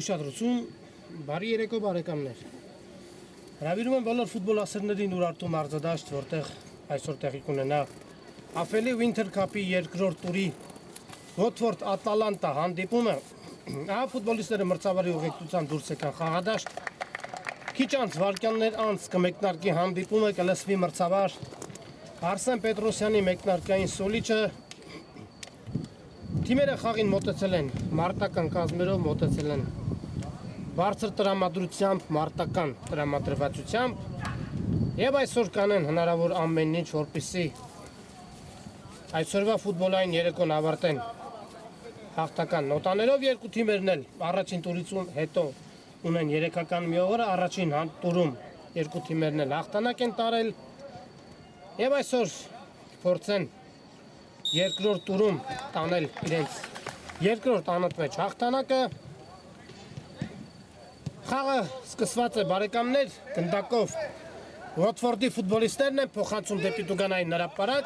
Ուշադրություն, բարի երեկո բարեկամներ։ Հրավիրում եմ բոլոր ֆուտբոլ ասերներին Ուրարտու մարզադաշտ, որտեղ այսօր տեղի կունենա Afeli Winter Cup-ի երկրորդ տուրի Watford Atalanta հանդիպումը։ Ահա ֆուտբոլիստները մրցավարի ուղեկցությամբ դուրս եկան խաղադաշտ։ Քիչ անց վայրկյաններ անց կմեկնարկի հանդիպումը, կլսվի մրցավար Արսեն Պետրոսյանի մեկնարկային սոլիչը։ Թիմերը խաղին մոտեցել են մարտական կազմերով, մոտեցել են բարձր տրամադրությամբ, մարտական տրամադրվածությամբ եւ այսօր կանեն հնարավոր ամեն ինչ, որպեսզի այսօրվա ֆուտբոլային երեկոն ավարտեն հաղթական նոտաներով։ Երկու թիմերն էլ առաջին տուրից հետո ունեն 3-ական մի օվր, առաջին տուրում երկու թիմերն էլ հաղթանակ են տարել եւ այսօր փորձեն երկրորդ տուրում տանել իրենց երկրորդ անընդմեջ հաղթանակը։ Խաղը սկսված է բարեկամներ, գնդակով Watford-ի ֆուտբոլիստներն են փոխանցում դեպի Տուգանային հրապարակ։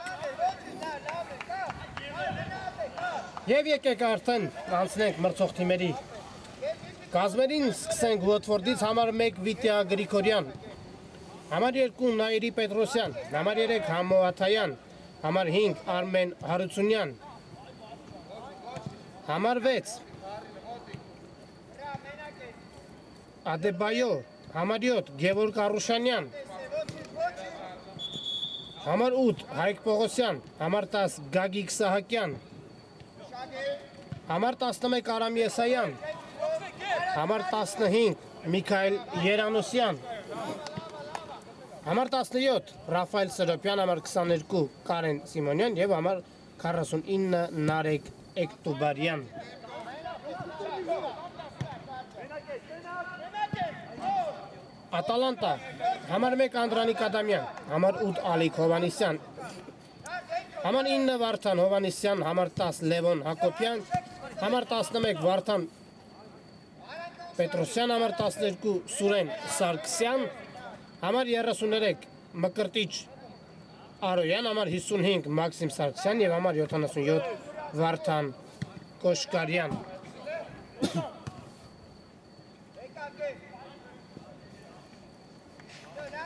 Եվ եկեք արդեն անցնենք մրցող թիմերի կազմերին, սկսենք Watford-ից համար 1 Վիտյա Գրիգորյան, համար 2 Նաիրի Պետրոսյան, համար 3 Համո Աթայան, համար 5 Արմեն Հարությունյան, համար 6 Ադեբայո, համար 7 Գևորգ Արուշանյան, համար 8 Հայկ Պողոսյան, համար 10 Գագիկ Սահակյան, համար 11 Արամ Եսայան, համար 15 Միքայել Երանոսյան, համար 17 Ռաֆայել Սրոպյան, համար 22 Կարեն Սիմոնյան եւ համար 49 Նարեկ Էկտուբարյան։ Ատալանտա, համար 1 Անդրանիկ Ադամյան, համար 8 Ալիկ Հովանեսյան, համար 9 Վարդան Հովանեսյան, համար 10 Լևոն Հակոբյան, համար 11 Վարդան Պետրոսյան, համար 12 Սուրեն Սարգսյան, համար 33 Մկրտիչ Արոյան, համար 55 Մաքսիմ Սարգսյան եւ համար 77 Վարդան Կոշկարյան։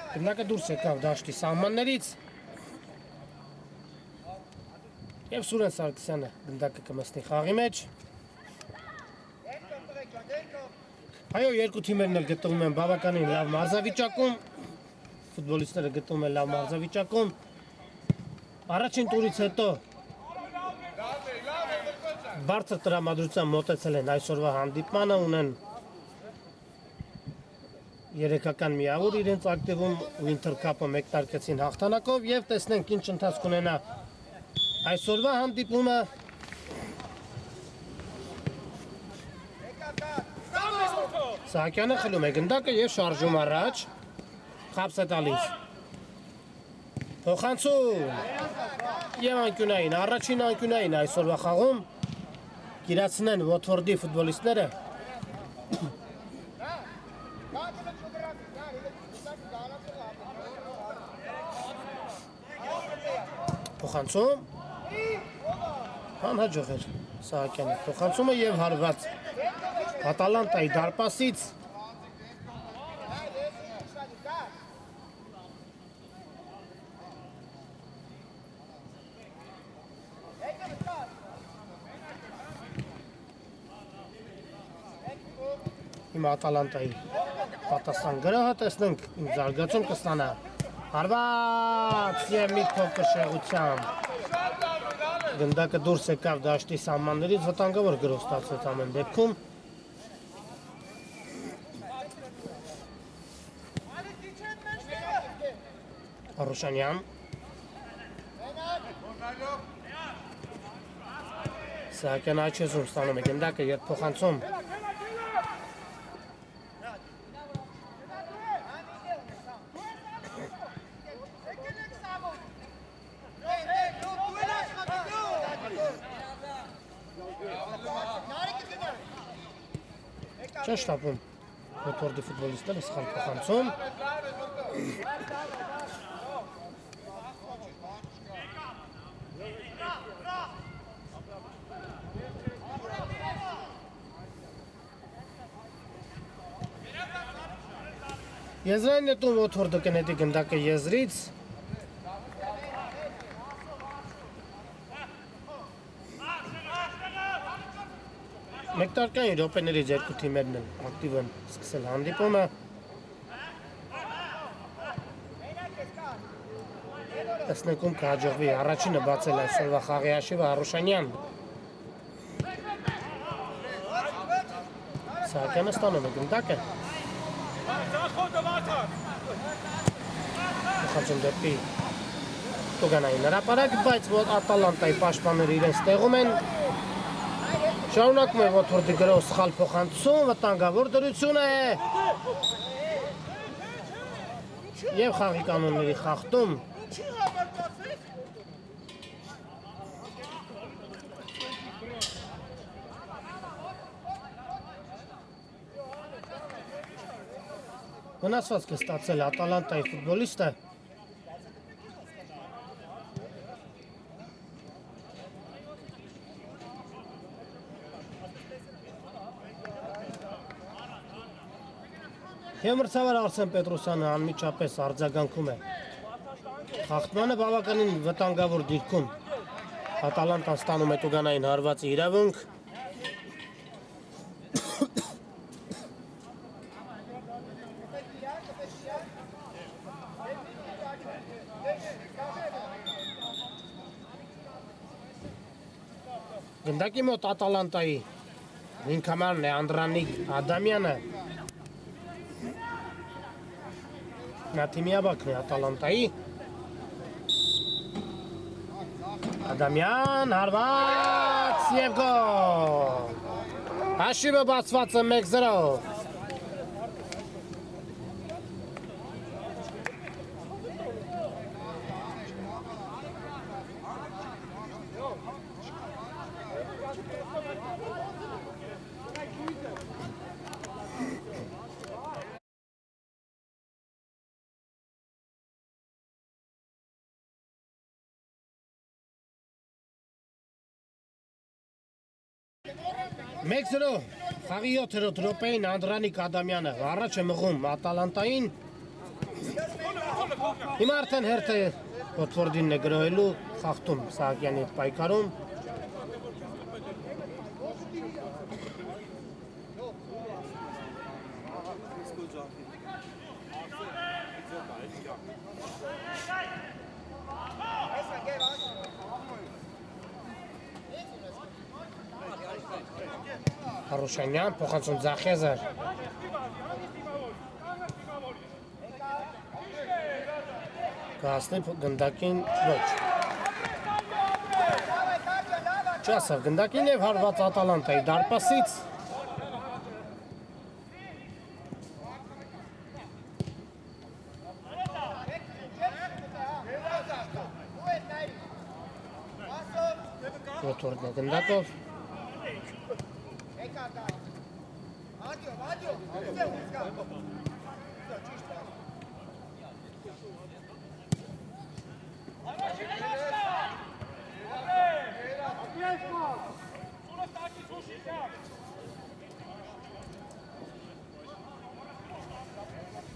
Գնդակը դուրս եկավ դաշտի սահմաններից եւ Սուրեն Սարգսյանը գնդակը կմտնի խաղի մեջ։ Այո, երկու թիմերն էլ գտնվում են բավականին լավ մարզավիճակում, ֆուտբոլիստները գտնվում են լավ մարզավիճակում։ Առաջին տուրից հետո բարձր տրամադրությամբ մոտեցել են այսօրվա հանդիպմանը, ունեն 3-ական միավոր իրենց ակտիվում, Winter Cup-ը մեկնարկեցին հաղթանակով եւ տեսնենք ինչ ընթացք ունենա այսօրվա հանդիպումը։ Սահակյանը խլում է գնդակը եւ շարժում առաջ, խաբս է տալիս, փոխանցում եւ անկյունային, առաջին անկյունային այսօրվա խաղում կիրացնեն Watford-ի ֆուտբոլիստները։ Փոխանցում անհաջող էր Սահակյանի փոխանցումը եւ հարված Ատալանտայի դարպասից հիմա Ատալանտայի պատասխան գրահը տեսնենք ինչ զարգացում կստանա։ Հարված եւ մի փոքր շեղությամբ գնդակը դուրս եկավ դաշտի սահմաններից, վտանգավոր գրոհ ստացվեց ամեն դեպքում։ Արուշանյան, Սահակյան աչեզում ստանում է գնդակը, երբ փոխանցում Չեն շտապում Watford-ի ֆուտբոլիստները, սխալ փոխանցում Եզրային նետում Ոթվորդը կնետի գնդակը եզրից Մեկտարկային ռոպեներից երկու թիմերն են ակտիվ են սկսել հանդիպումը Տեսնեկում կհաջողվի առաջինը բացել այսօրվա խաղի հաշիվը Արուշանյան Սահակյանը ստանում է գնդակը Խաչում դեպի Տուգանային հրապարակ, բայց Ատալանտայի պաշտպանները իրենց տեղում են Շարունակում է Ոթվորդի գրով սխալ փոխանցում, վտանգավոր դրություն է Եվ խաղի կանոնների խախտում Վնասվածք է ստացել Ատալանտայի ֆուտբոլիստը Եվ մրցավար Արսեն Պետրոսյանը անմիջապես արձագանքում է Խախտմանը բավականին վտանգավոր դիրքում Ատալանտան ստանում է Տուգանային հարվածի իրավունք Գնդակի մոտ Ատալանտայի ինքամարն է Անդրանիկ Ադամյանը Նա թիմիաբակն է Ատալանտայի Ադամյան հարված և գոլ Հաշիվը բացված է 1-0 1-0 խաղի 7-րդ րոպեին Անդրանիկ Ադամյանը առաջ է մղում Ատալանտային Հիմա արդեն հերթը Ոթվորդին է գրոհելու խախտում Սահակյանի հետ պայքարում Արուշանյան, փոխանցում Ձախեզար Կհասնի գնդակին ոչ Չասավ գնդակին և հարված Ատալանտայի դարպասից Ոթվորդն է գնդակով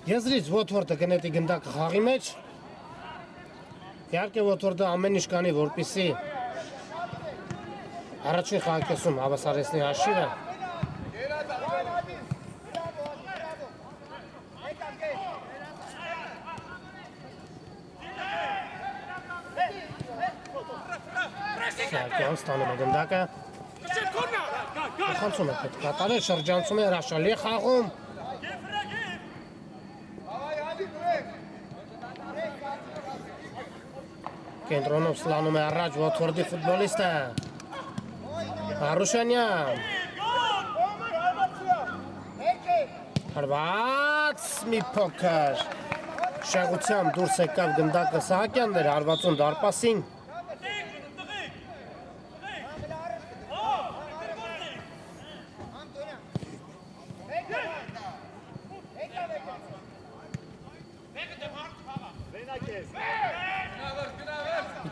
Եզրից Ոթվորդը կնետի գնդակը խաղի մեջ Իհարկե Ոթվորդը ամեն ինչ կանի, որպեսզի առաջին խաղակեսում հավասարեցնի հաշիվը Սահակյան ստանում է գնդակը Խանցում է պետք կատարել, շրջանցում է հրաշալի խաղում Կենտրոնով սլանում է առաջ Ոթվորդի ֆուտբոլիստը Արուշանյան Հարված մի փոքր Շեղությամբ դուրս եկավ գնդակը Սահակյանն էր հարվածում դարպասին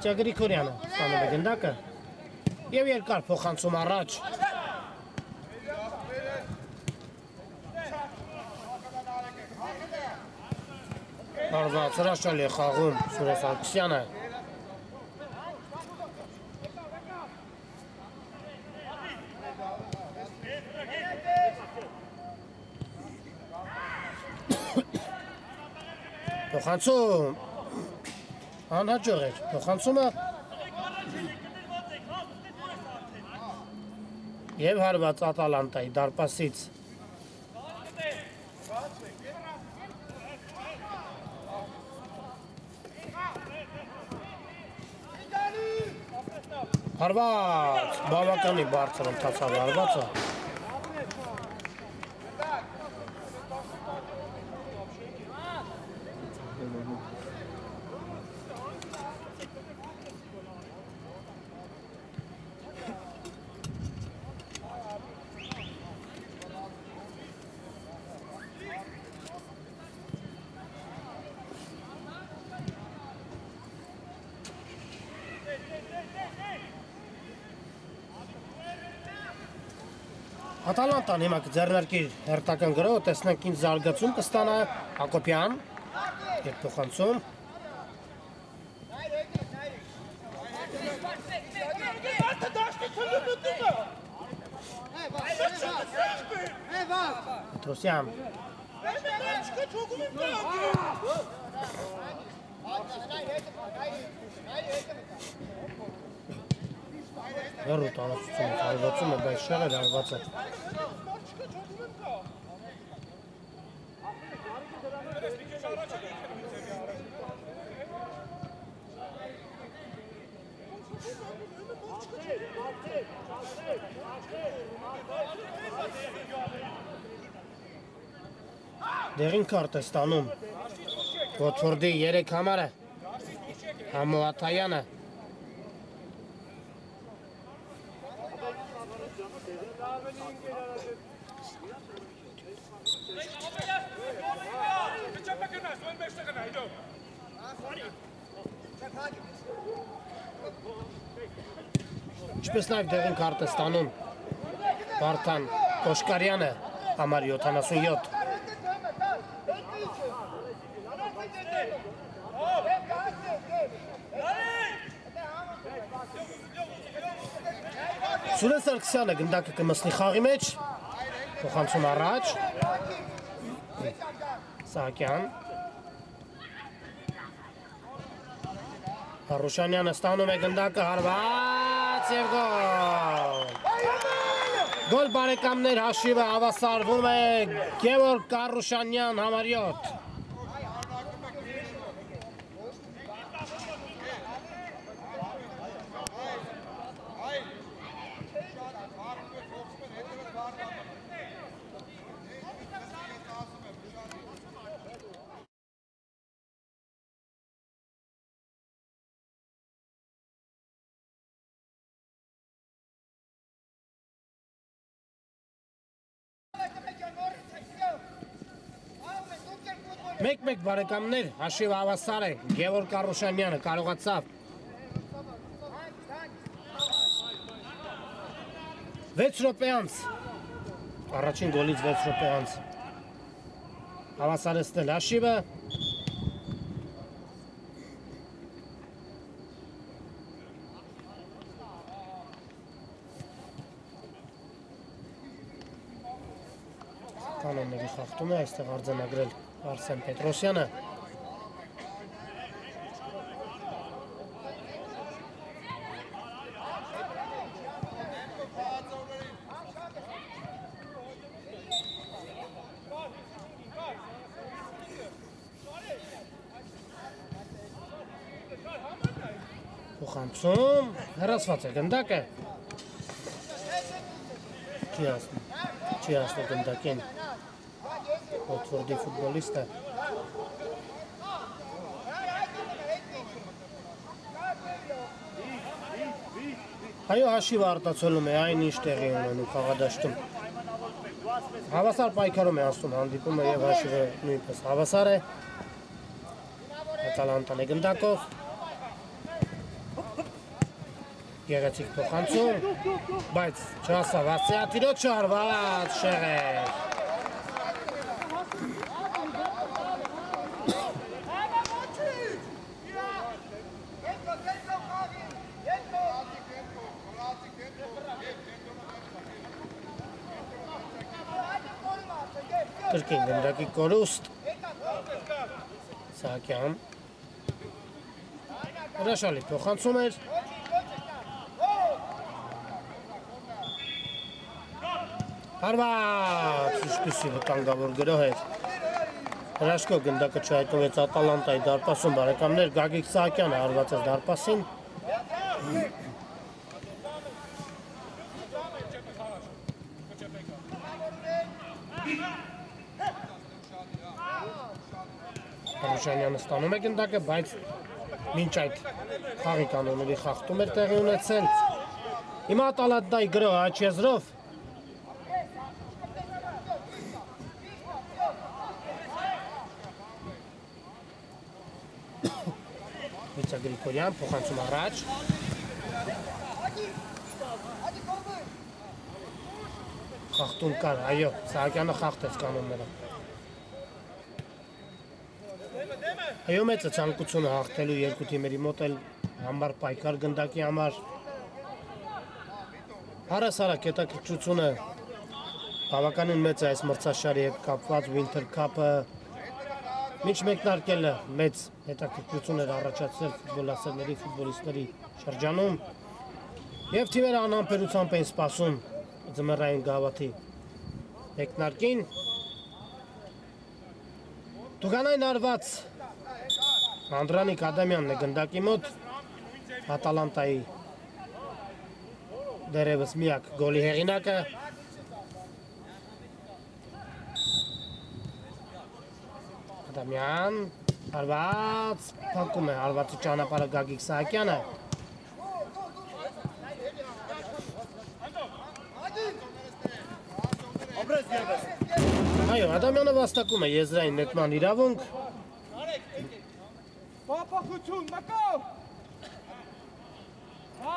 Վիճա Գրիգորյանը ստանում է գնդակը և երկար փոխանցում առաջ Հարված հրաշալի է խաղում Սուրեն Սարգսյանը։ Փոխանցում անհաջող էր, փոխանցումը և հարված Ատալանտայի դարպասից։ Հարված, բավականի բարձր ընթացավ հարվածը։ Ատալանտան հիմա կձեռնարկի հերթական գրով, տեսնենք ինչ զարգացում կստանա Հակոբյան, երբ փոխանցում։ Պետրոսյան։ Հեռու տարածությունը հարվածում է, բայց շեղեր հարված է։ Դեղին կարտ է ստանում Ոթվորդի 3 համարը Համոհաթայանը։ Ինչպես նաև դեղին կարտ է ստանում Վարդան Կոշկարյանը համար 77։ Սուրեն Սարգսյանը գնդակը կմսնի խաղի մեջ, փոխանցում առաջ, Սահակյան, Հարուշանյանը ստանում է գնդակը, հարված և գոլ։ Գոլ բարեկամներ, հաշիվը հավասարվում է Գևորգ Կարուշանյան համար 7։ Մեկ-մեկ բարեկամներ, հաշիվը հավասար է, Գևորգ Կարուշանյանը կարողացավ 6 րոպե անց, առաջին գոլից 6 րոպե անց հավասարեցնել հաշիվը։ Կանոնների խախտում է, այստեղ արձանագրել Արսեն Պետրոսյանը։ Փոխանցում, հեռացված է գնդակը։ Չի հասնում գնդակին Ոթվորդի ֆուտբոլիստը։ Այո, հաշիվը արտացոլում է այն ինչ տեղի ունենում խաղադաշտում։ Հավասար պայքարում է անցնում հանդիպումը և հաշիվը նույնպես հավասար է։ Ատալանտան է գնդակով։ Գեղեցիկ փոխանցում, բայց չհասավ Ասիատիրոջ հարված շեղեր։ Կրկին գնդակի կորուստ Սահակյան հրաշալի փոխանցում էր հարված իշտուսի վտանգավոր գրոհ էր հրաշքով գնդակը չհայտնվեց Ատալանտայի դարպասում բարեկամներ Գագիկ Սահակյանը հարված էր դարպասին Հարուշանյանը ստանում է գնդակը, բայց մինչ այդ խաղի կանոնների խախտում էր տեղի ունեցել։ Հիմա Ատալանտայի գրոհը աջ եզրով Վիցա Գրիգորյան փոխանցում առաջ Խախտում կար, այո, Սահակյանը խախտեց կանոնները Այո մեծ է ցանկությունը հաղթելու երկու թիմերի մոտ էլ համար պայքար գնդակի համար Հարասարակ հետաքրքրությունը բավականին մեծ է այս մրցաշարի հետ կապված Winter Cup-ը Մինչ մեկնարկելը մեծ հետաքրքրություն էր առաջացրել ֆուտբոլասերների, ֆուտբոլիստների շրջանում և թիմերը անհամբերությամբ էին սպասում ձմեռային գավաթի մեկնարկին Տուգանային արված Անդրանիկ Ադամյանն է գնդակի մոտ Ատալանտայի դերևս միակ գոլի հեղինակը Ադամյան հարված փակում է հարվածի ճանապարհը Գագիկ Սահակյանը Այո Ադամյանը վաստակում է եզրային նետման իրավունք Փոփոխություն մկով Հա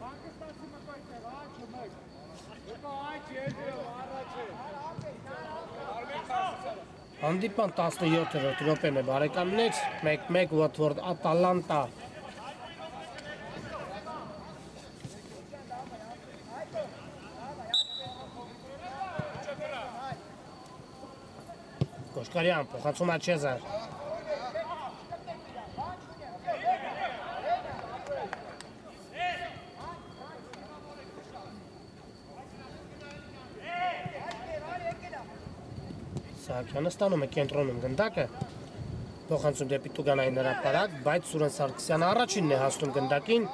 Պակիստանցի մկով է ոչ մեկ Եկա այդ եզրով առաջ է Հանդիպան 17-րդ րոպեն է բարեկամներ 1-1 Watford Ատալանտա Կոշկարյան փոխանցում Աչեզար Սահակյանը ստանում է կենտրոնում գնդակը փոխանցում դեպի Տուգանային հրապարակ, բայց Սուրեն Սարգսյանը առաջինն է հասնում գնդակին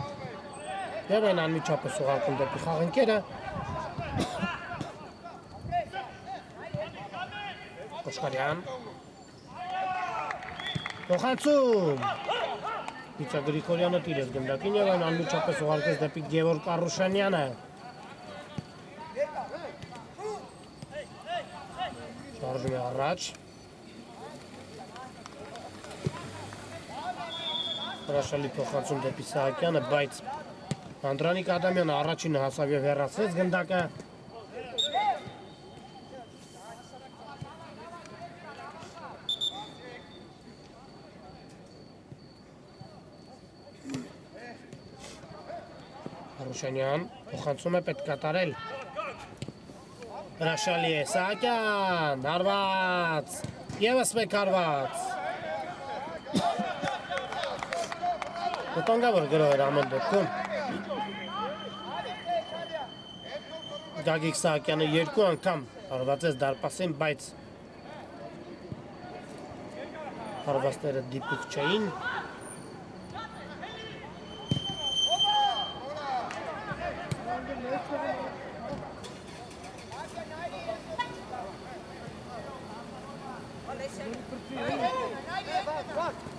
և այն անմիջապես ուղարկում դեպի խաղընկերը Կոշկարյան փոխանցում Վիցա Գրիգորյանը տիրեց գնդակին և այն անմիջապես ուղարկեց դեպի Գևորգ Արուշանյանը Շարժում է առաջ Հրաշալի փոխանցում դեպի Սահակյանը, բայց Անդրանիկ Ադամյանը առաջինը հասավ և հեռացրեց գնդակը Արուշանյան փոխանցում է պետք կատարել Հրաշալի է Սահակյան, հարված, ևս մեկ հարված Վտանգավոր գրոհ էր ամեն դեպքում Գագիկ Սահակյանը երկու անգամ հարվածեց դարպասին, բայց հարվածները դիպուկ չէին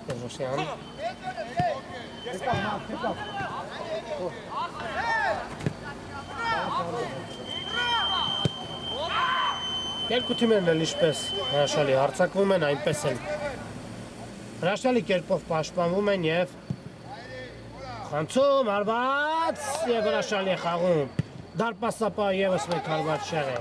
Պետրոսյան Երկու թիմերն էլ ինչպես հրաշալի հարձակվում են, այնպես էլ հրաշալի կերպով պաշտպանվում են և խանցում, հարված և հրաշալի է խաղում դարպասապահը ևս մեկ հարված շեղ է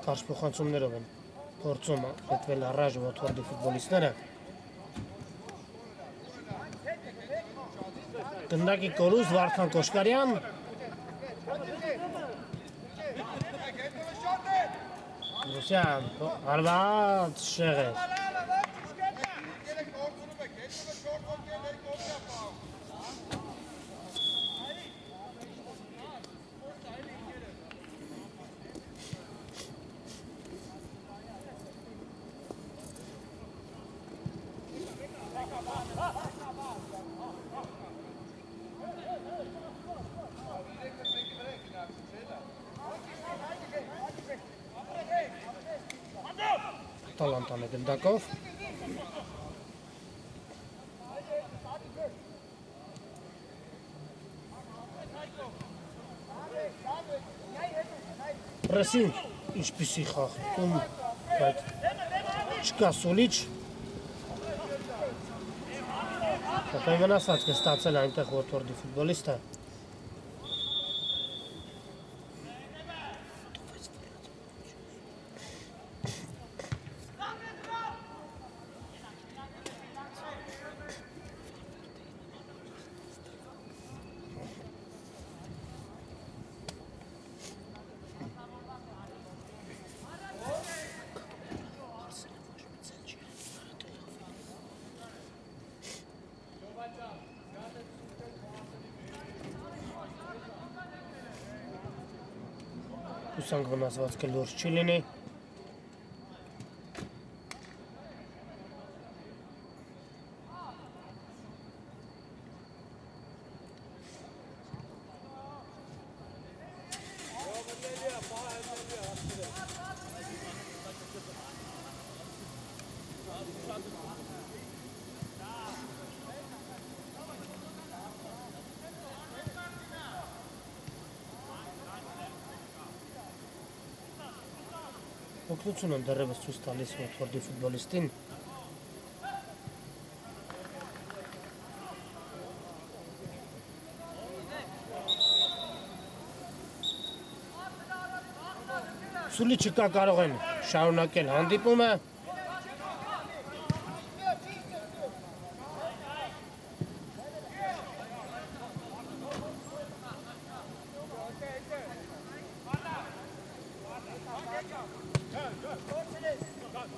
Կարճ փոխանցումներով են փորձում հետվել առաջ Watford-ի ֆուտբոլիստները։ Գնդակի կորուս Վարդան Կոշկարյան։ Լուսյան, հարված շեղեր։ Տալանտան է գնդակով։ Պրեսինգ ինչպիսի խաղում, բայց չկա սոլիչ։ Սակայն վնասված կստացել այնտեղ Watford-ի ֆուտբոլիստը։ Հուսանք վնասվածքը լուրջ չի լինի։ Օգնություն են դեռևս ցույց տալիս Watford-ի ֆուտբոլիստին։ Սուլի չկա կարող են շարունակել հանդիպումը։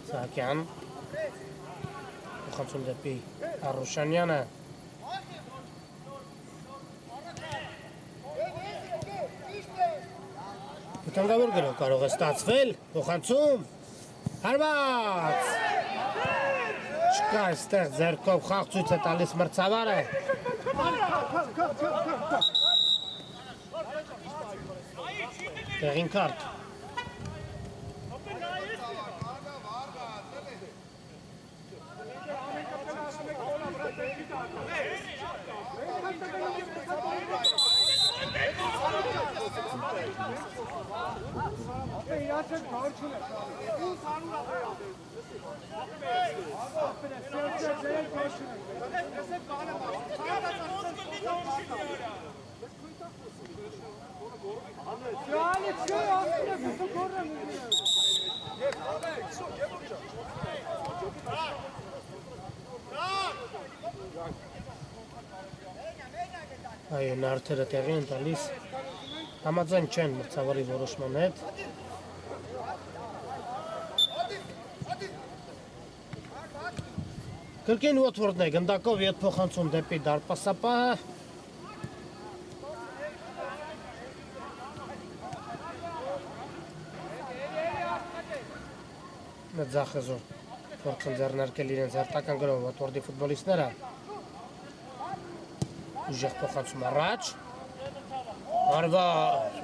Սահակյան, փոխանցում դեպի Արուշանյանը։ Վտանգավոր գրով կարող է ստացվել, փոխանցում, հարված։ Չկա այստեղ ձեռքով խաղ ցույց է տալիս մրցավարը։ Տեղին քարտ։ Այո, նարդերը տեղի են տալիս, համաձայն չեն մրցավարի որոշման հետ։ Կրկին Watford-ն է գնդակով ետ փոխանցում դեպի դարպասապահը։ Մեծ ձախեզոր փորձում ձեռնարկել իրենց հերթական գրով Watford-ի ֆուտբոլիստները։ Ուժեղ փոխանցում առաջ։ Հարված։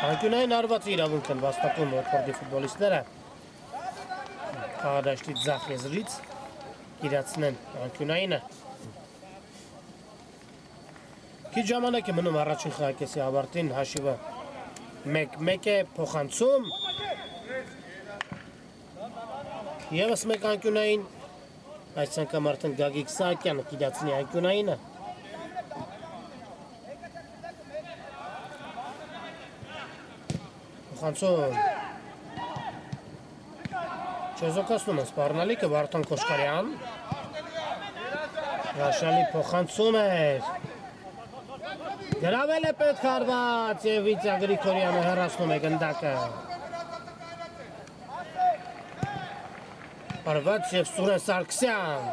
Անկյունային հարվածի իրավունք են վաստակում Watford-ի ֆուտբոլիստները։ Խաղադաշտի ձախ եզրից իրացնեն անկյունայինը։ Քիչ ժամանակ է մնում առաջին խաղակեսի ավարտին, հաշիվը 1-1 է, փոխանցում։ Եվս մեկ անկյունային Այս անգամ արդեն Գագիկ Սահակյանը կիրացնի անկյունայինը։ Փոխանցում։ Չեզոքացնում են սպառնալիքը Վարդան Կոշկարյան։ Հրաշալի փոխանցում էր։ Գրավել է պետք հարված և Վիտյա Գրիգորյանը հեռացնում է գնդակը։ Հարված և Սուրեն Սարգսյան։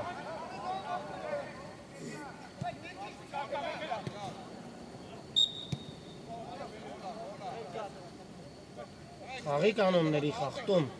Խաղի կանոնների խախտում։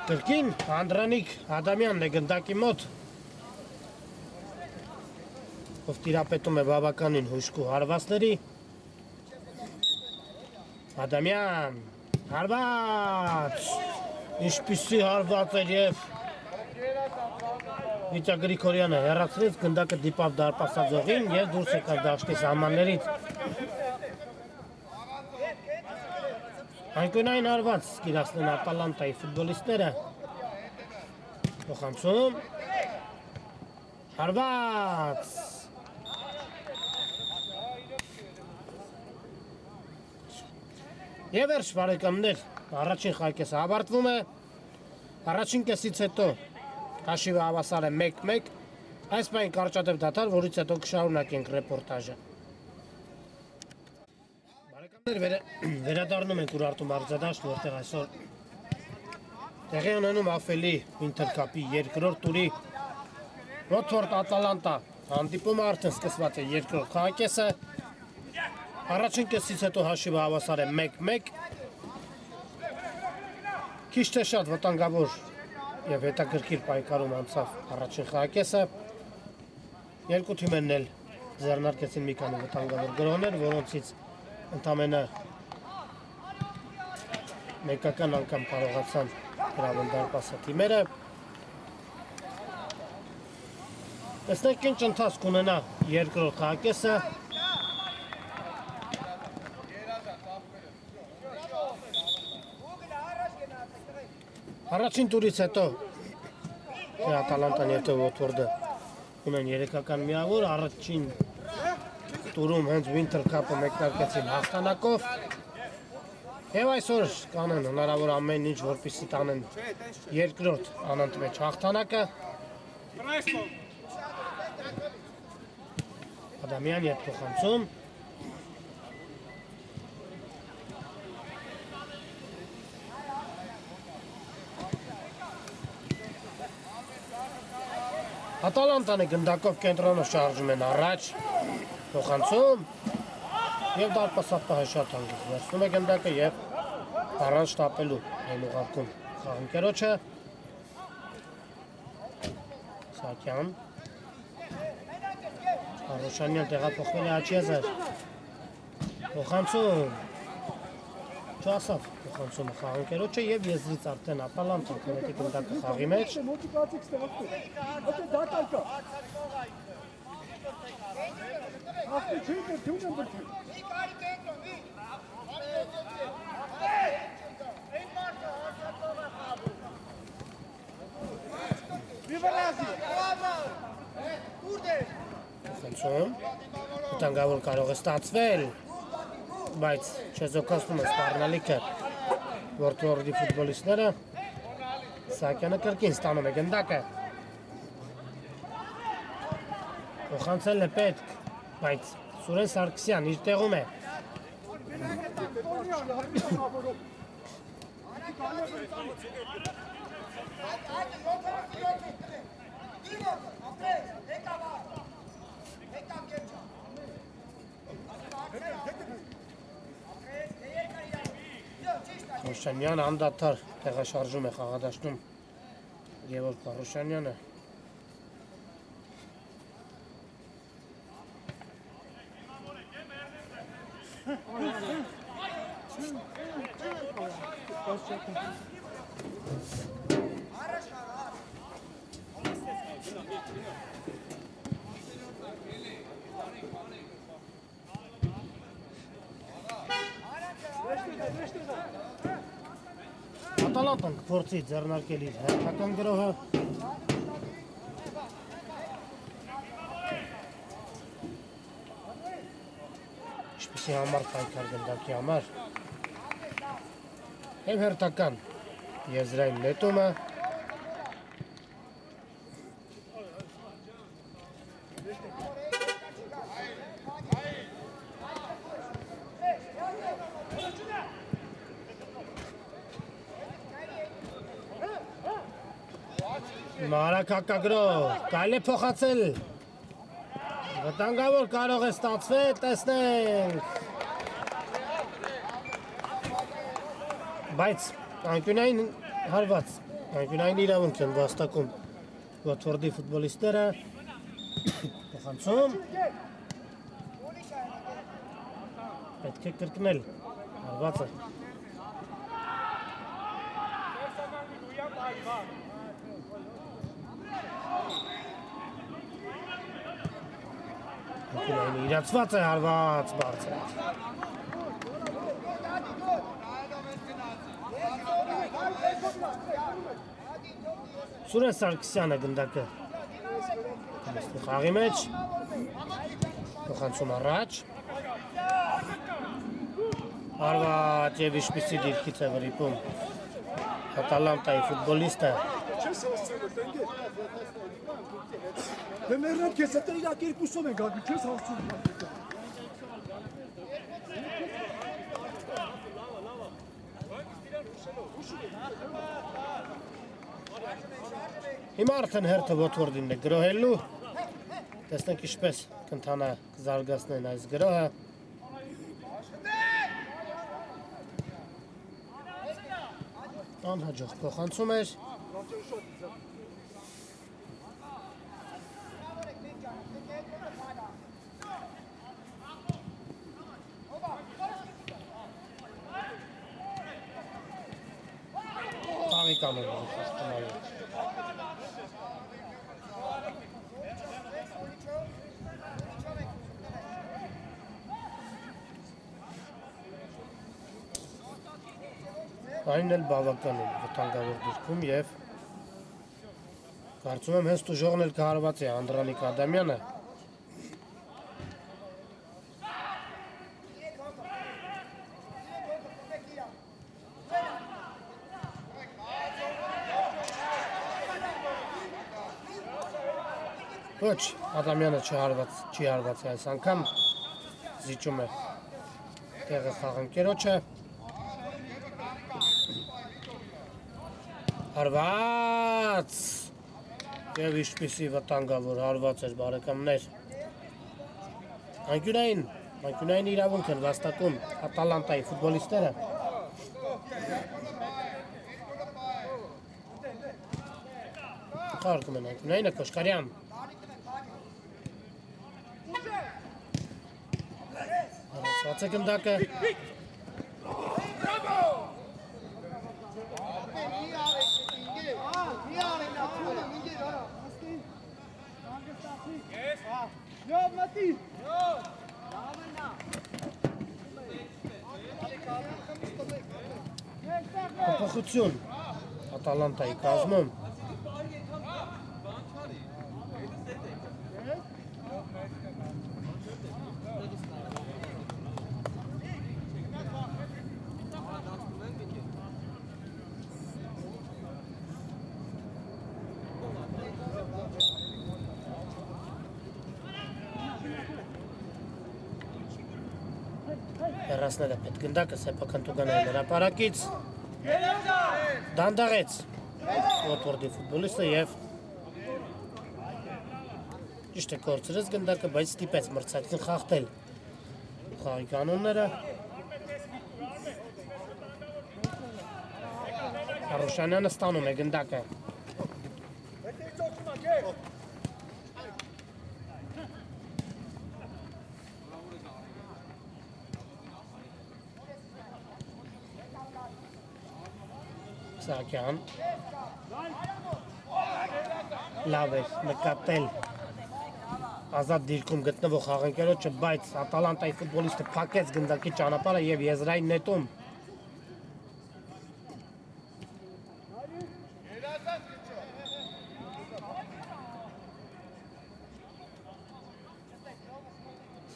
Կրկին Անդրանիկ Ադամյանն է գնդակի մոտ, ով տիրապետում է բավականին հուժկու հարվածների։ Ադամյան, հարված, ինչպիսի հարված էր և Վիտյա Գրիգորյանը հեռացրեց, գնդակը դիպավ դարպասաձողին և դուրս եկավ դաշտի սահմաններից։ Անկյունային հարված կիրացնեն Ատալանտայի ֆուտբոլիստները։ Փոխանցում։ Հարված։ Եվ վերջ բարեկամներ, առաջին խաղակեսը ավարտվում է։ Առաջին կեսից հետո հաշիվը հավասար է 1-1։ Այս պահին կարճատև դադար, որից հետո կշարունակենք ռեպորտաժը։ Վերադառնում ենք Ուրարտու մարզադաշտ, որտեղ այսօր տեղի ունենում Աֆելի Winter Cup-ի երկրորդ տուրի Watford Atalanta հանդիպումը արդեն սկսված է երկրորդ խաղակեսը։ Առաջին կեսից հետո հաշիվը հավասար է 1-1։ Քիչ թե շատ վտանգավոր եւ հետաքրքիր պայքարում անցավ առաջին խաղակեսը։ Երկու թիմերն էլ ձեռնարկեցին մի քանի վտանգավոր գրոհներ, որոնցից ընդամենը մեկական անգամ կարողացան գրավել դարպասը թիմերը։ Տեսնենք ինչ ընթացք կունենա երկրորդ խաղակեսը։ Առաջին տուրից հետո Ատալանտան և Watford-ը ունեն երեքական միավոր, առաջին տուրում հենց Winter Cup-ը մեկնարկեցին հաղթանակով և այսօր կանեն հնարավոր ամեն ինչ, որպեսզի տանեն երկրորդ անընդմեջ հաղթանակը։ Ադամյան ետ փոխանցում։ Ատալանտան է գնդակով կենտրոնով շարժում են առաջ, փոխանցում և դարպասապահը շատ հանգիստ վերցնում է գնդակը և առանց շտապելու են ուղարկում խաղընկերոջը։ Սահակյան, Արոշանյան տեղափոխվել է Աչիազար, փոխանցում, չասավ փոխանցումը խաղընկերոջը և եզրից արդեն Ատալանտան կնետի գնդակը խաղի մեջ։ Խնդրում, վտանգավոր կարող է ստացվել, բայց չեզոքացնում է սպառնալիքը Watford-ի ֆուտբոլիստները։ Սահակյանը կրկին ստանում է գնդակը։ Փոխանցել է պետք, բայց Սուրեն Սարգսյան իր տեղում է։ Արոշանյան անդադար տեղաշարժում է խաղադաշտում Գևորգ Արոշանյանը։ Ատալանտան կփորձի ձեռնարկել իր հերթական գրոհը։ Ինչպեսի համար պայքար գնդակի համար։ Եվ հերթական եզրային նետումը։ Մարակակագրով, կայլ է փոխացել, վտանգավոր կարող է ստացվել, տեսնենք, բայց անկյունային հարված, անկյունային իրավունք են վաստակում Վոթվորդի ֆուտբոլիստները, փոխանցում, պետք է կրկնել հարվածը, անկյունային իրացված է հարված բարձր։ Սուրեն Սարգսյանը գնդակը խաղի մեջ, փոխանցում առաջ, հարված և իշպիսի դիրքից է վրիպում Ատալանտայի ֆուտբոլիստը։ Դե մերնեմ քեզ հետո իրակ երկուսով են գալու, չես հասցում։ Հիմա արդեն հերթը Վոթվորդին է գրոհելու, տեսնենք ինչպես կընթանա կզարգացնեն այս գրոհը։ Անհաջող փոխանցում էր։ Խաղի կանոն է խաղտնալի։ Այն էլ բավական է վտանգավոր դիրքում և կարծում եմ հենց ուժողն էլ կհարված է Անդրանիկ Ադամյանը։ Ոչ, Ադամյանը չի հարված է այս անգամ, զիջում է տեղը խաղընկերոջը։ Հարված և ինչպիսի վտանգավոր հարված էր բարեկամներ։ Անկյունային իրավունք են վաստակում Ատալանտայի ֆուտբոլիստները։ Խաղարկում են անկյունայինը Կոշկարյան։ Հարացված է գնդակը։ Փոփոխություն Ատալանտայի կազմում։ Հեռացնել է պետ գնդակը սեփական տուգանային հրապարակից, դանդաղեց Վոթվորդի ֆուտբոլիստը և ճիշտ է կորցրեց գնդակը, բայց ստիպեց մրցակցին խախտել խաղի կանոնները։ Արուշանյանը ստանում է գնդակը։ Սահակյան լավ էր նկատել ազատ դիրքում գտնվող խաղընկերոջը, բայց Ատալանտայի ֆուտբոլիստը փակեց գնդակի ճանապարհը եւ եզրային նետում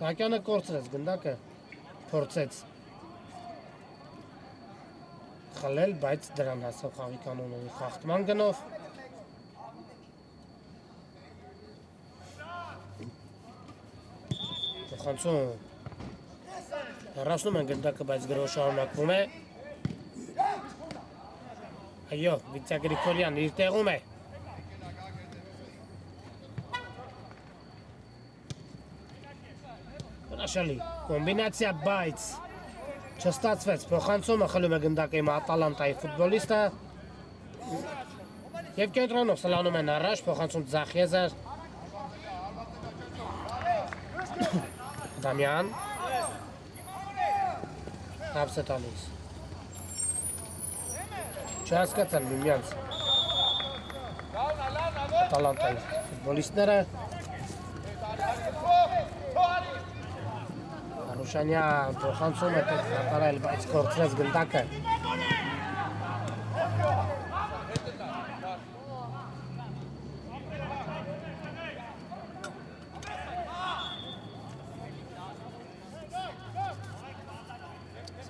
Սահակյանը կորցրեց գնդակը, փորձեց խլել, բայց դրան հասավ խաղի կանոնների խախտման գնով Փոխանցում հեռացնում են գնդակը, բայց գրոհը շարունակվում է Այո, Վիտյա Գրիգորյան իր տեղում է Հրաշալի կոմբինացիա, բայց չստացվեց փոխանցումը խլում է գնդակի Ատալանտայի ֆուտբոլիստը եւ կենտրոնով սլանում են առաջ փոխանցում ձախ եզր Դամյան Հապս է տալիս Չհասկացան միմյանց Ատալանտայի ֆուտբոլիստները Արուշանյան փոխանցում է պետք կատարել, բայց կորցրեց գնդակը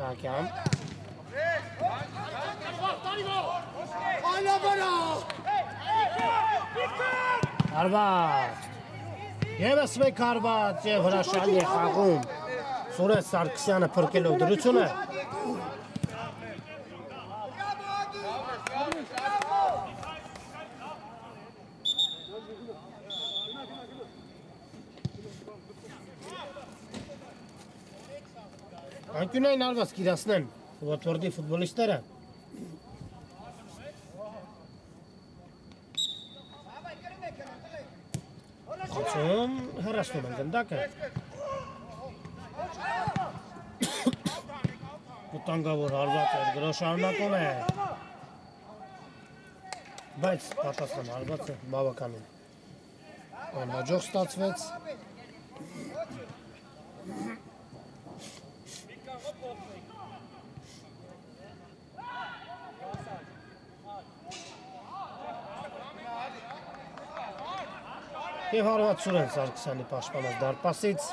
Սահակյան Հարված Եվս մեկ հարված և հրաշալի է խաղում Սուրեն Սարգսյանը փրկելով դրությունը Անկյունային արված կիրասնեն Վոտվորդի ֆուտբոլիստները Խոցում հեռացնում են գնդակը Վտանգավոր հարված էր, գրոհ շարունակում է Բայց պատասխան հարվածը բավականին Անհաջող ստացվեց Եվ հարված Սուրեն Սարգսյանի պաշտպանած դարպասից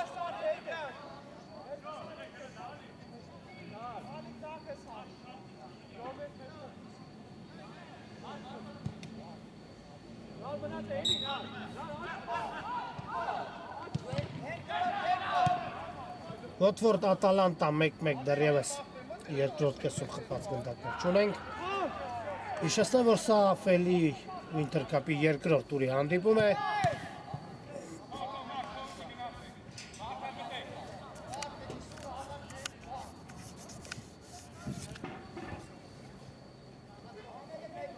Վոտվորդ Ատալանտա 1-1 դեռևս երկրորդ կեսում խփած գնդակներ չունենք Հիշեցնեմ, որ սա Ֆելի Winter Cup-ի երկրորդ տուրի հանդիպում է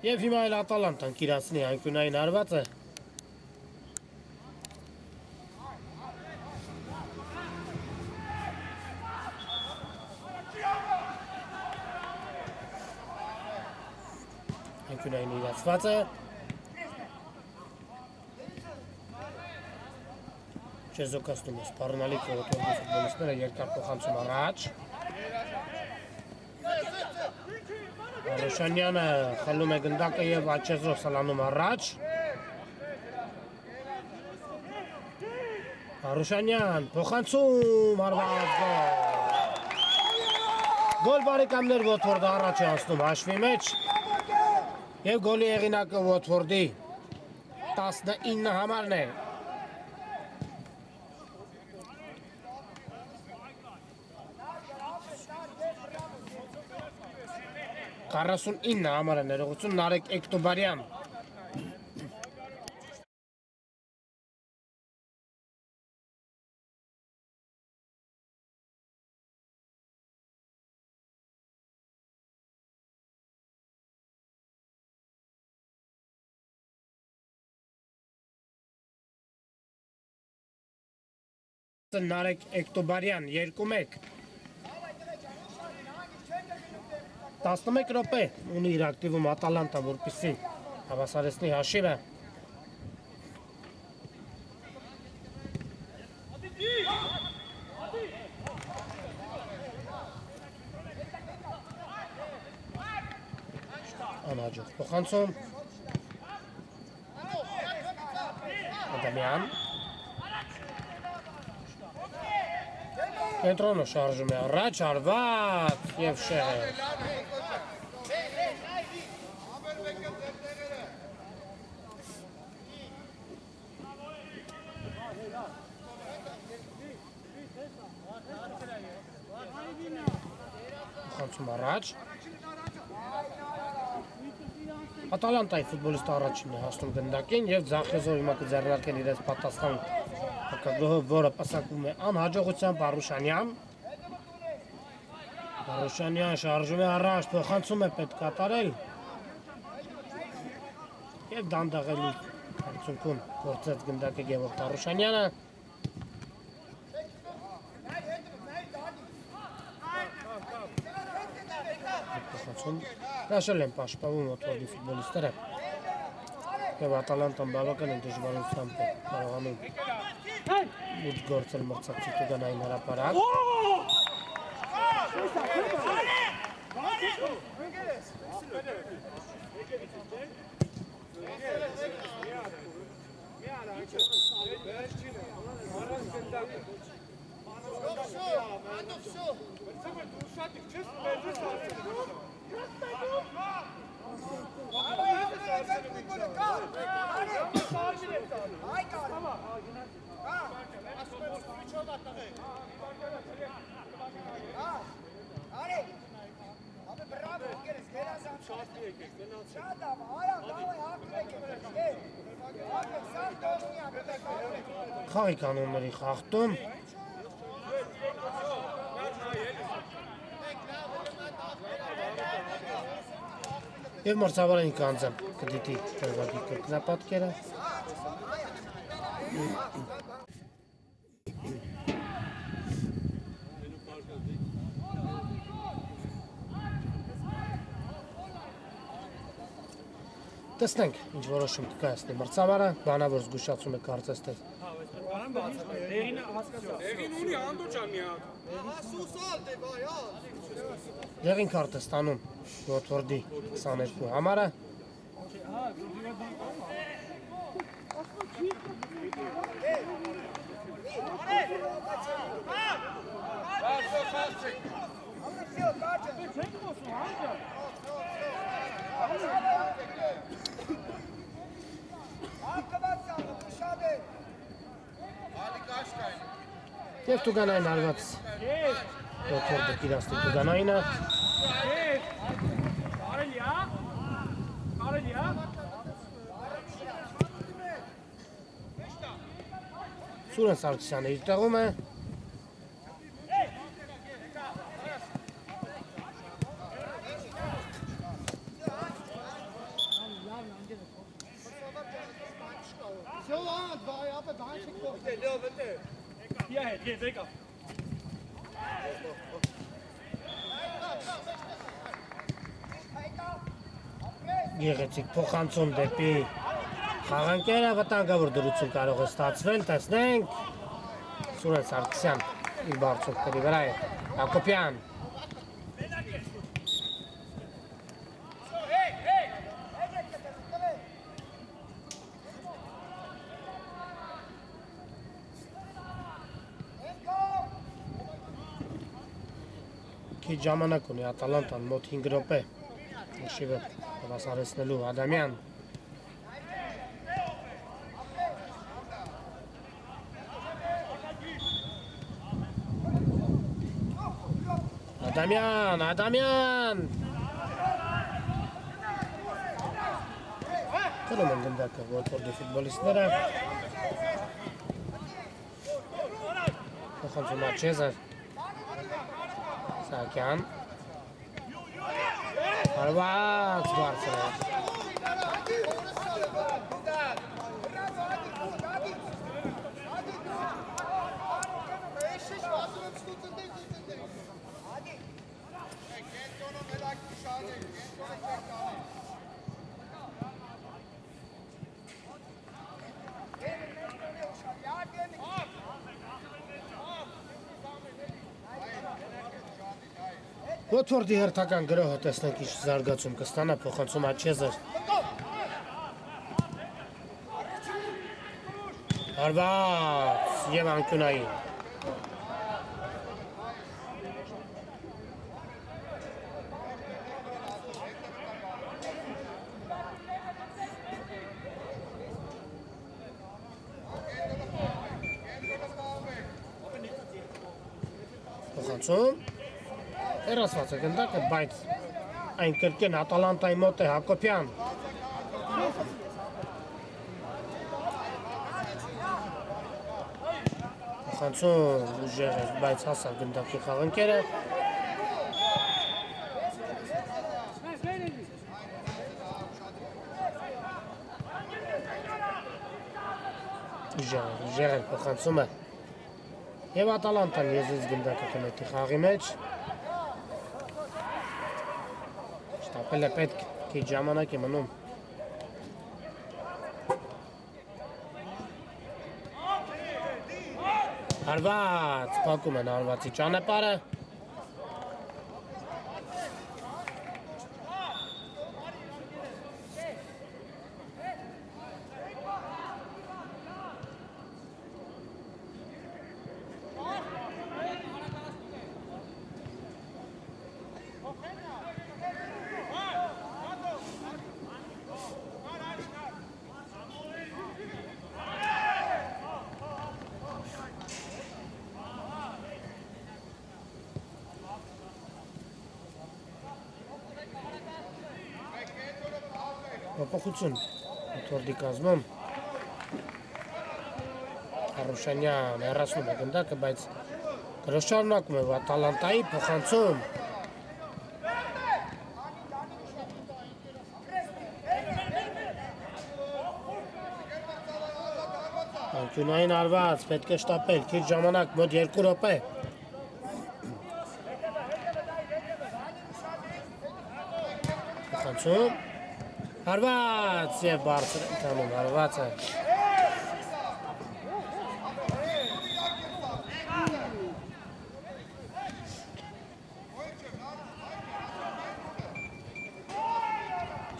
Եվ հիմա էլ Ատալանտան կիրացնի անկյունային հարվածը Անկյունային իրացվածը Չեզոկացնում է սպառնալիք Վոտվորդի ֆուտբոլիստները երկար փոխանցում առաջ Արուշանյանը խլում է գնդակը և աչեզով սլանում առաջ Արուշանյան փոխանցում հարված Գոլ բարեկամներ Վոտվորդը առաջ է անցնում հաշվի մեջ և գոլի հեղինակը Վոտվորդի 19 համարն է 49 համար է ներողություն Նարեկ Էկտոբարյան Նարեկ Էկտոբարյան 2-1 11 րոպե ունի իր ակտիվում Ատալանտա, որպեսզի հավասարեցնի հաշիվը Անհաջող փոխանցում Ադամյան Կենտրոնը շարժում է առաջ արված և շեղել Փոխանցում առաջ Ատալանտայի ֆուտբոլիստը առաջինն է հասնում գնդակին և Ձախեզով հիմա կձեռնարկել իրենց պատասխան հակագոհը, որը պսակվում է անհաջողությամբ Արուշանյան Արուշանյան շարժում է առաջ, փոխանցում է պետք կատարել և դանդաղելի արդյունքում գործեց գնդակը Գևորգ Արուշանյանը Հրաշել են պաշտպանվում Մոտվորդի ֆուտբոլիստները և Ատալանտան բավականին դժվարությամբ է կարողանում մուտք գործել մրցակցի տուգանային հրապարակ Խաղի կանոնների խախտում և մրցավարային կանձը կդիտի տեղակի կրկնապատկերը Տեսնենք, ինչ որոշում կկայացնի մրցավարը, բանավոր զգուշացում է կարծես թե Դեղին քարտ է ստանում Մոտվորդի 22 համարը Եվ տուգանային արված Մոտվորդը կիրաստի տուգանայինը Սուրեն Սարգսյանը իր տեղում է Գեղեցիկ փոխանցում դեպի խաղանկերը վտանգավոր դրություն կարող է ստացվել, տեսնենք Սուրեն Սարգսյան իր բարձունքների վրա է Հակոբյան Քիչ ժամանակ ունի Ատալանտան մոտ 5 րոպե հաշիվը հավասարեցնելու Ադամյան Ադամյան Կրում են գնդակը Մոտվորդի ֆուտբոլիստները Փոխանցում Աչեզը Սահակյան Հարված բարձր է Ոթորդի հերթական գրոհը տեսնենք ինչ զարգացում կստանա փոխանցում Աչեզեր։ Հարված եւ անկյունային։ Փոխանցում Հերասված է գնդակը, բայց այն կրկին Ատալանտայի մոտ է Հակոբյան։ Փոխանցում ուժեղ էր, բայց հասավ գնդակի խաղընկերը։ Ուժեղ էր փոխանցումը։ Եվ Ատալանտան եզից գնդակը կնետի խաղի մեջ։ Շտապել է պետք, քիչ ժամանակ է մնում։ Հարված, փակում են Հարվածի ճանապարհը։ Փոփոխություն Ոթորդի կազմում Հարուշանյան հեռացնում է գնդակը, բայց գրոշարունակում է Ատալանտայի փոխանցում։ Անկյունային Հարված, պետք է շտապել, քիչ ժամանակ, մոտ 2 րոպե։ Փոխանցում Հարված եւ բարձր կանում Հարվածը։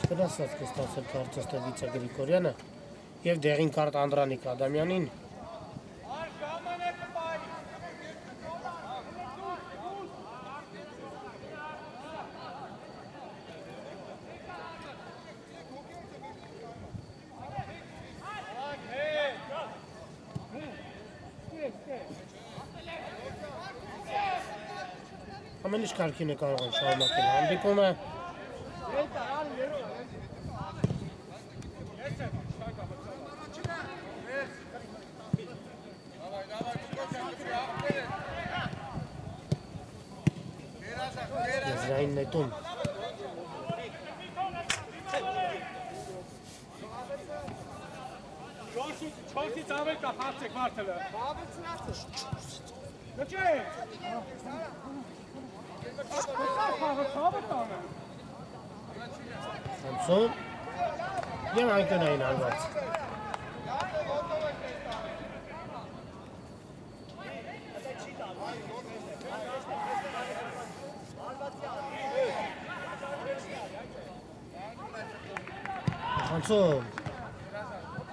Վրասած կստացել կարծես թե Վիցե Գրիգորյանը եւ դեղին կարտ Անդրանիկ Ադամյանին։ Ամեն ինչ կարգին է կարող են շարունակել հանդիպումը։ Եզրային նետում։ Չորսից ավել կա խաղցեք մարդելը։ Նոչե։ Հանցում և անկյունային Հարված։ Հանցում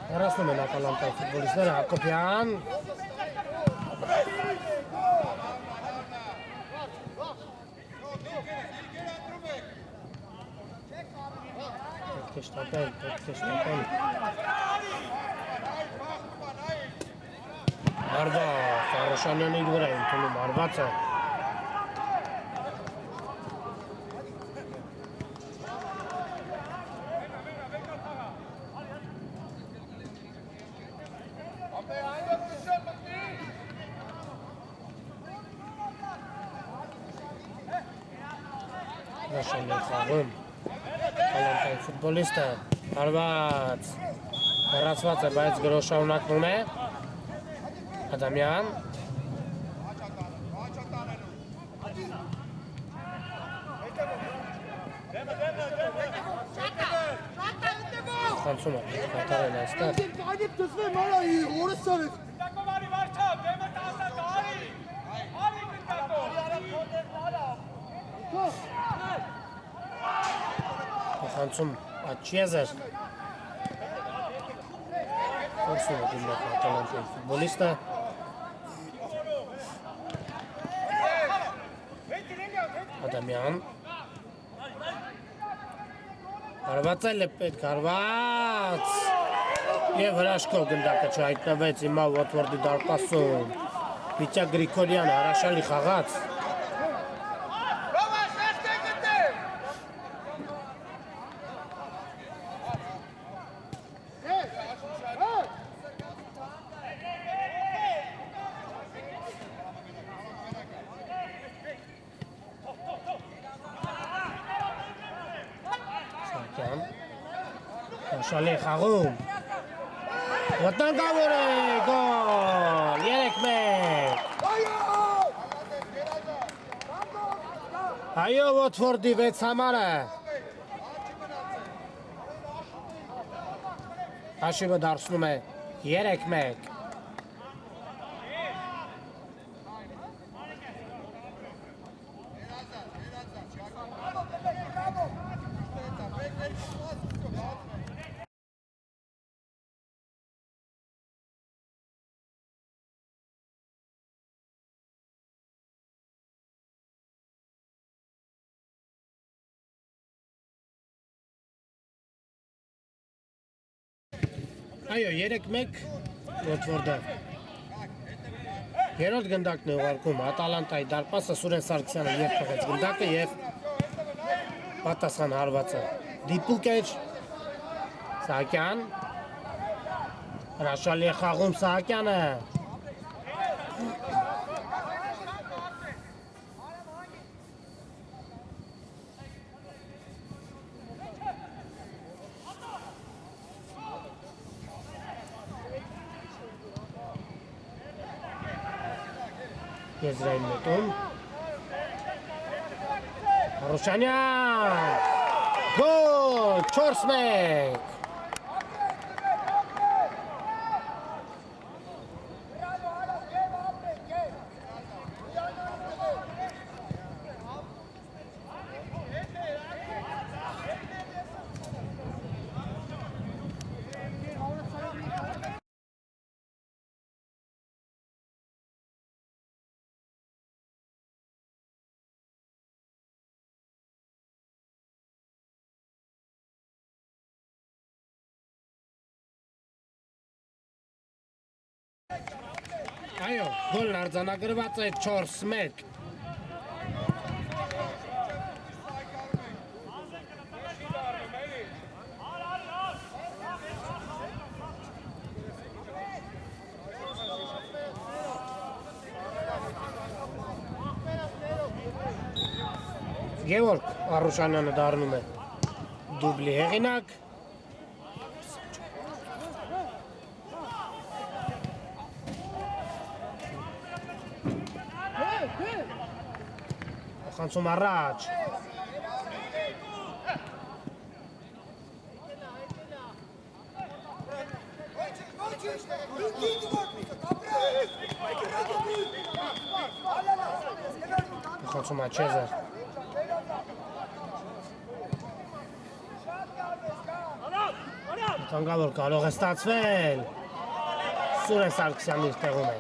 հեռացնում են Ատալանտայի ֆուտբոլիստները Հակոբյան։ Պետք է շտապել։ Հարված, Արոշանյանը իր վրա է ընդունում Հարվածը։ Արոշանյան խաղում։ Ատալանտայի ֆուտբոլիստը Հարված հեռացված է, բայց գրոհ շարունակվում է։ Ադամյան խանցում է կատարել այստեղ։ Այդ դժվար մարայի օրս արեք։ Տակովարի վարչապ, դեմը տասը կարի։ Արի գտակո։ Փոխանցում Աչեզեր։ Որսում է դիմակ Ատալանտայի ֆուտբոլիստը։ Ադամյան։ Հարված էլ է պետք, հարված։ Եվ հրաշքով գնդակը չհայտնվեց հիմա Watford-ի դարպասում։ Վիճա Գրիգորյանը հրաշալի խաղաց։ Սարկյան։ Հրաշալի խաղում։ Վտանգավոր է, գոլ, 3-1։ Այո, Watford-ի 6 համարը։ Հաշիվը դարձնում է 3-1։ Այո, 3-1 Watford-ը։ Երրորդ գնդակն է ուղարկում Ատալանտայի դարպասը Սուրեն Սարգսյանը երբ տվեց գնդակը եւ պատասխան հարվածը։ Դիպուկ էր Սահակյան։ Հրաշալի խաղում Սահակյանը։ Եզրային մետում Հարուշանյան գոլ 4-1 Այո, գոլն արձանագրված է 4-1 Գևորգ Արուշանյանը դառնում է դուբլի հեղինակ Խանցում առաջ Խանցում Աչեզեր Տանգավոր կարող է ստացվել Սուրեն Սարգսյանի տեղում է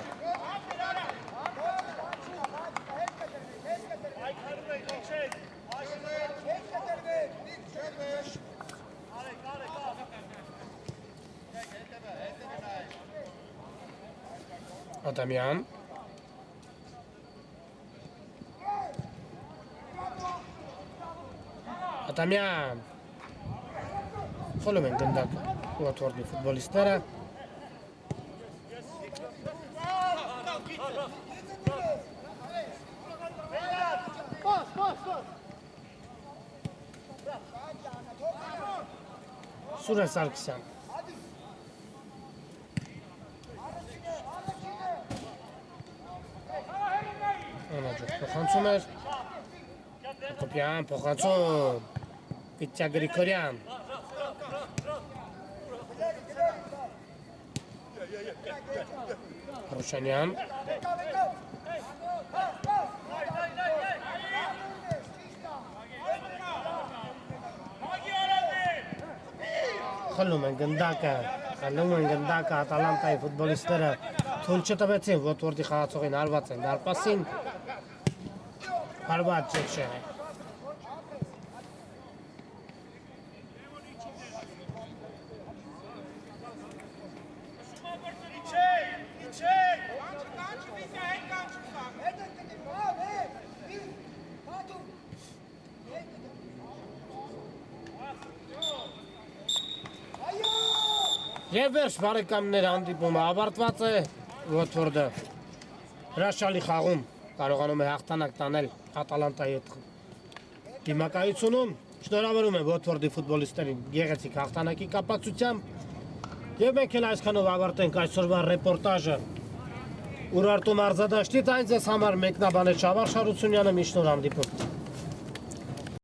Ադամյան Ադամյան Խոլում են գնդակը Watford-ի ֆուտբոլիստները Սուրեն Սարգսյան Անաջող փոխանցում էր Հակոբյան փոխանցում Վիթյա Գրիգորյան Հարուշանյան խլում են գնդակը, Ատալանտայի ֆուտբոլիստները թույլ չտվեցին Վոտվորդի խաղացողին հարված են դարպասին, հարված չէ։ Եվ վերջ բարեկամներ հանդիպումը ավարտված է Վոտվորդը հրաշալի խաղում կարողանում է հաղթանակ տանել Ատալանտայի հետ դիմակայությունում շնորհավորում եմ Վոտվորդի ֆուտբոլիստերին գեղեցիկ հաղթանակի կապակցությամբ եւ մենք էլ այսքանով ավարտենք այսօրվա ռեպորտաժը Ուրարտու մարզադաշտից այն ձեզ համար մեկնաբան է Շավարժ Հարությունյանը մի շնորհ հանդիպում